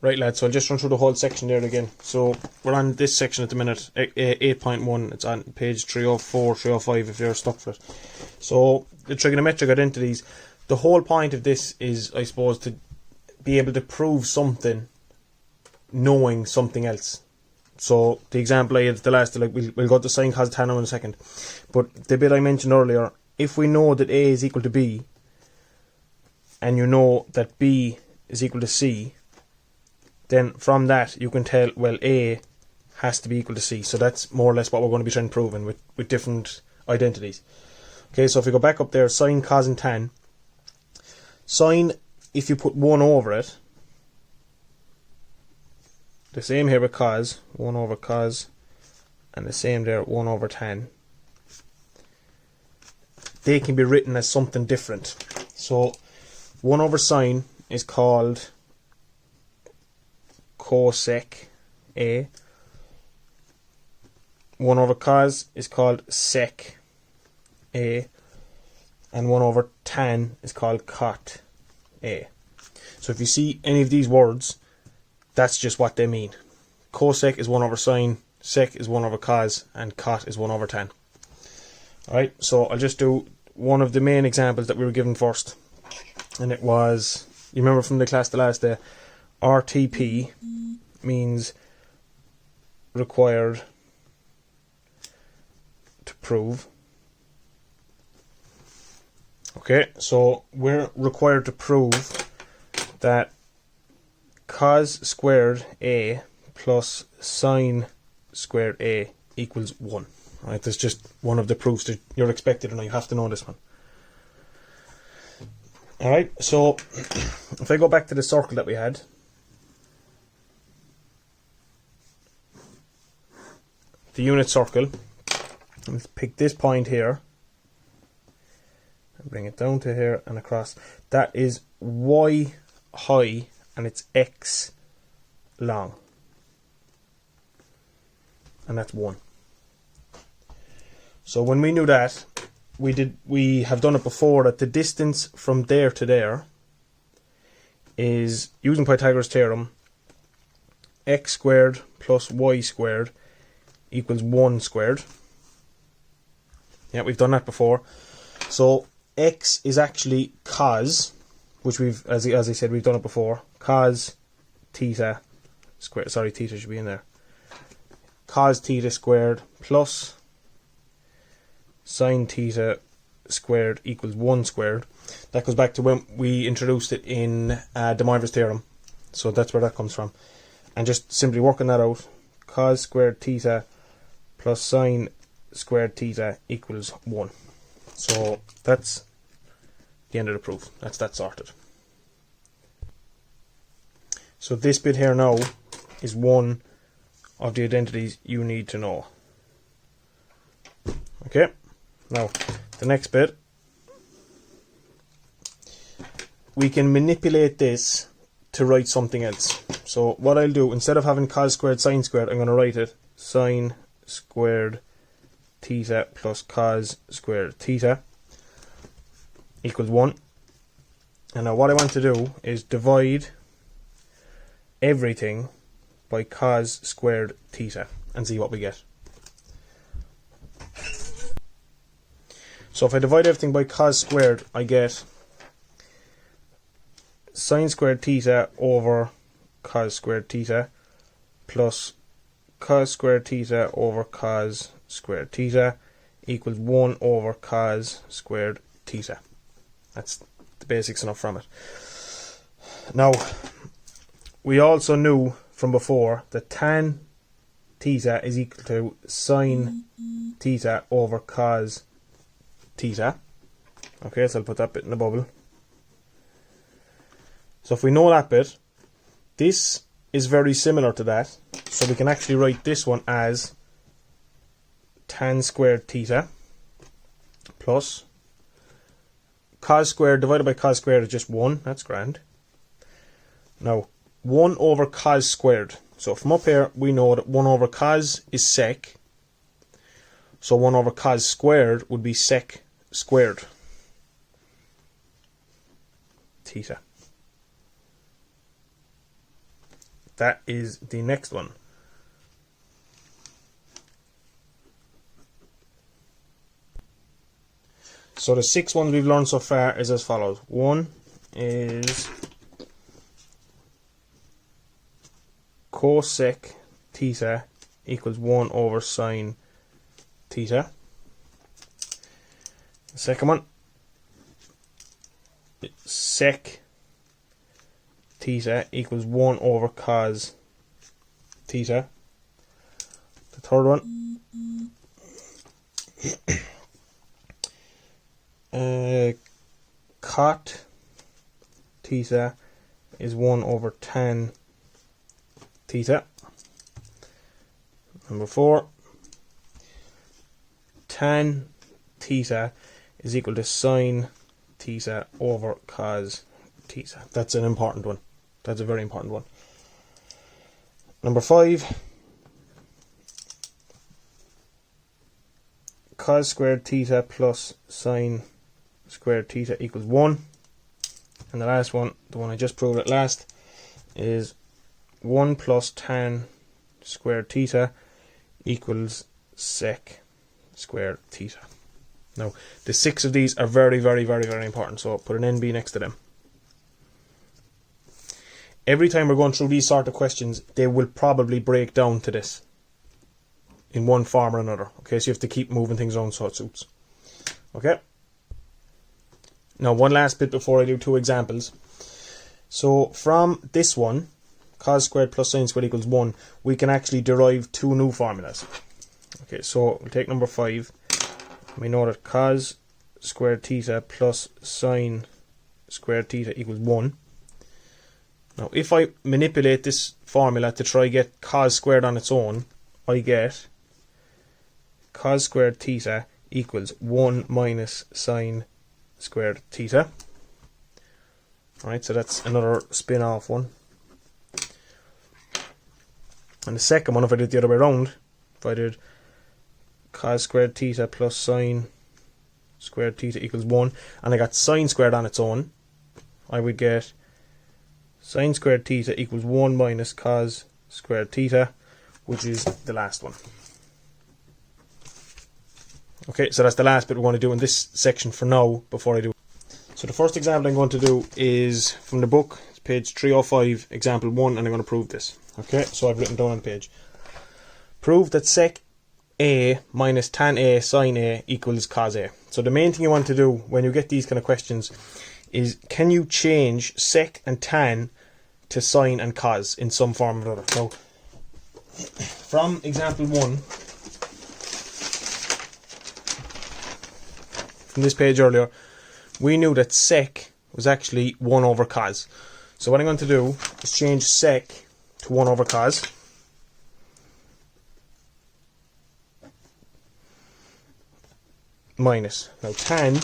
Right, lads, so I'll just run through the whole section there again. So we're on this section at the minute, 8.1. It's on page 304, 305 if you're stuck for it. So the trigonometric identities, the whole point of this is, I suppose, to be able to prove something knowing something else. So the example I had at the last, like we'll go to sine, cos, tan in a second. But the bit I mentioned earlier, if we know that A is equal to B, and you know that B is equal to C, then from that you can tell, well, A has to be equal to C. So that's more or less what we're going to be trying to prove with different identities. Okay, so if we go back up there, sine, cos and tan. Sine, if you put 1 over it, the same here with cos, 1 over cos, and the same there, 1 over tan. They can be written as something different. So 1 over sine is called cosec A. 1 over cos is called sec A. And 1 over tan is called cot A. So if you see any of these words, that's just what they mean. Cosec is 1 over sine, sec is 1 over cos, and cot is 1 over tan. Alright, so I'll just do one of the main examples that we were given first. And it was, you remember from the class the last day, RTP means required to prove. Okay, so we're required to prove that cos squared A plus sine squared A equals 1. Right, that's just one of the proofs that you're expected to know. You have to know this one. Alright, so if I go back to the circle that we had, the unit circle, let's pick this point here and bring it down to here and across. That is y high and it's x long, and that's 1. So when we knew that, we have done it before, that the distance from there to there is, using Pythagoras' theorem, x squared plus y squared equals 1 squared. Yeah, we've done that before. So x is actually cos, which we've, as I said, we've done it before. Cos theta squared, sorry, theta should be in there. Cos theta squared plus sine theta squared equals 1 squared. That goes back to when we introduced it in De Moivre's theorem. So that's where that comes from. And just simply working that out, cos squared theta plus sine squared theta equals 1. So that's the end of the proof. That's that sorted. So this bit here now is one of the identities you need to know. Okay, now the next bit, we can manipulate this to write something else. So what I'll do, instead of having cos squared sine squared, I'm going to write it sine squared theta plus cos squared theta equals 1. And now what I want to do is divide everything by cos squared theta and see what we get. So if I divide everything by cos squared, I get sine squared theta over cos squared theta plus cos squared theta over cos squared theta equals 1 over cos squared theta. That's the basics enough from it. Now, we also knew from before that tan theta is equal to sine theta over cos theta. Okay, so I'll put that bit in the bubble. So if we know that bit, this is very similar to that. So we can actually write this one as tan squared theta plus cos squared divided by cos squared is just 1. That's grand. Now, 1 over cos squared. So from up here, we know that 1 over cos is sec. So 1 over cos squared would be sec squared theta. that is the next one. So the 6 ones we've learned so far is as follows. One is cosec theta equals 1 over sine theta. The second one, sec theta equals 1 over cos theta. The third one, cot theta is 1 over tan theta. Number 4, tan theta is equal to sine theta over cos theta. That's an important one. That's a very important one. Number 5, cos squared theta plus sine squared theta equals 1. And the last one, the one I just proved at last, is 1 plus tan squared theta equals sec squared theta. Now, the 6 of these are very, very, very, very important, so put an NB next to them. Every time we're going through these sort of questions, they will probably break down to this in one form or another. Okay, so you have to keep moving things around so it suits. Okay. Now, one last bit before I do 2 examples. So, from this one, cos squared plus sine squared equals 1, we can actually derive 2 new formulas. Okay, so we'll take number 5. We know that cos squared theta plus sine squared theta equals 1. Now, if I manipulate this formula to try get cos squared on its own, I get cos squared theta equals 1 minus sine squared theta. Alright, so that's another spin-off one. And the second one, if I did the other way around, if I did cos squared theta plus sine squared theta equals 1, and I got sine squared on its own, I would get sine squared theta equals 1 minus cos squared theta, which is the last one. Okay, so that's the last bit we're going to do in this section for now, before I do. So the first example I'm going to do is from the book, it's page 305, example 1, and I'm going to prove this. Okay, so I've written down on the page. Prove that sec A minus tan A sine A equals cos A. So the main thing you want to do when you get these kind of questions is, can you change sec and tan to sine and cos in some form or other? So from example 1, from this page earlier, we knew that sec was actually 1 over cos. So what I'm going to do is change sec to 1 over cos. Minus. Now tan,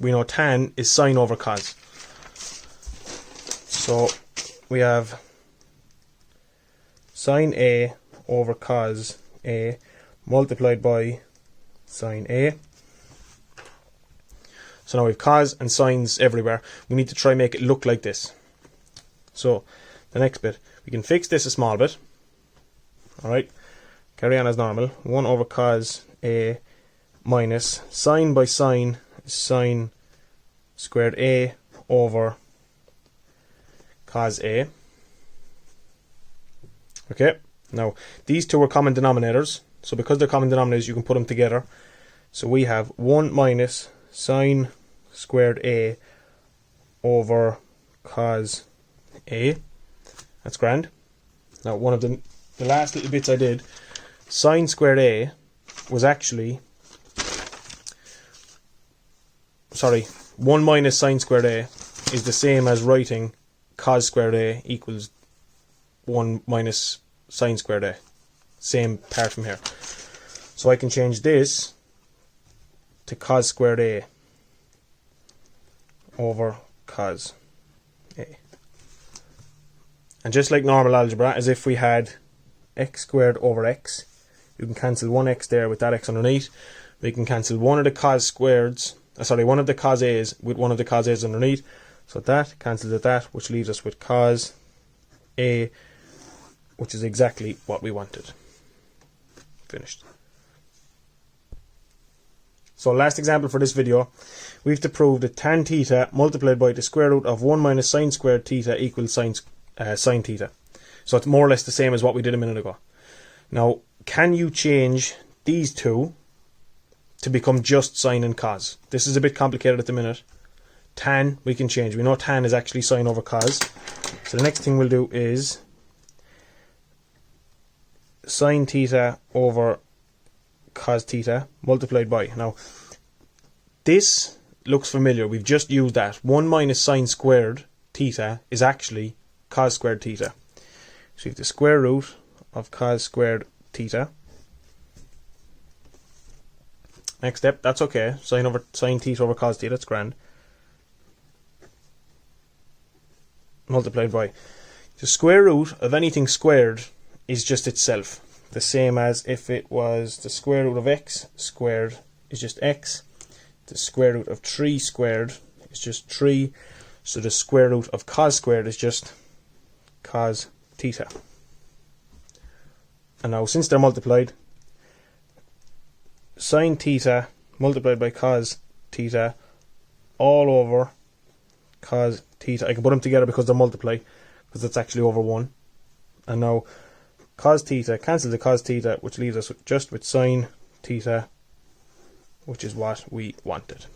we know tan is sine over cos. So we have sine A over cos A multiplied by sine A. So now we have cos and sines everywhere. We need to try and make it look like this. So the next bit, we can fix this a small bit. Alright, carry on as normal. 1 over cos A minus sine by sine is sine squared A over cos A. Okay, now these two are common denominators. So because they're common denominators, you can put them together. So we have 1 minus sine squared A over cos A. That's grand. Now one of the last little bits I did, sine squared A was actually, 1 minus sine squared A is the same as writing cos squared A equals 1 minus sine squared A. Same part from here. So I can change this to cos squared A over cos A. And just like normal algebra, as if we had x squared over x, you can cancel one x there with that x underneath. We can cancel one of the cos squareds, one of the cos A's with one of the cos A's underneath. So that cancels at that, which leaves us with cos A, which is exactly what we wanted. Finished. So last example for this video, we have to prove that tan theta multiplied by the square root of 1 minus sine squared theta equals sine theta. So it's more or less the same as what we did a minute ago. Now, can you change these two to become just sine and cos? This is a bit complicated at the minute. Tan we can change. We know tan is actually sine over cos. So the next thing we'll do is sine theta over cos theta multiplied by. Now, this looks familiar. We've just used that. 1 minus sine squared theta is actually cos squared theta. So you have the square root of cos squared theta. Next step, that's okay. Sine theta over cos theta, that's grand. Multiplied by. The square root of anything squared is just itself. The same as if it was the square root of x squared is just x. The square root of 3 squared is just 3. So the square root of cos squared is just cos theta. And now since they're multiplied, sine theta multiplied by cos theta all over cos theta. I can put them together because they're multiplied, because that's actually over 1. And now cos theta cancels the cos theta, which leaves us just with sine theta, which is what we wanted.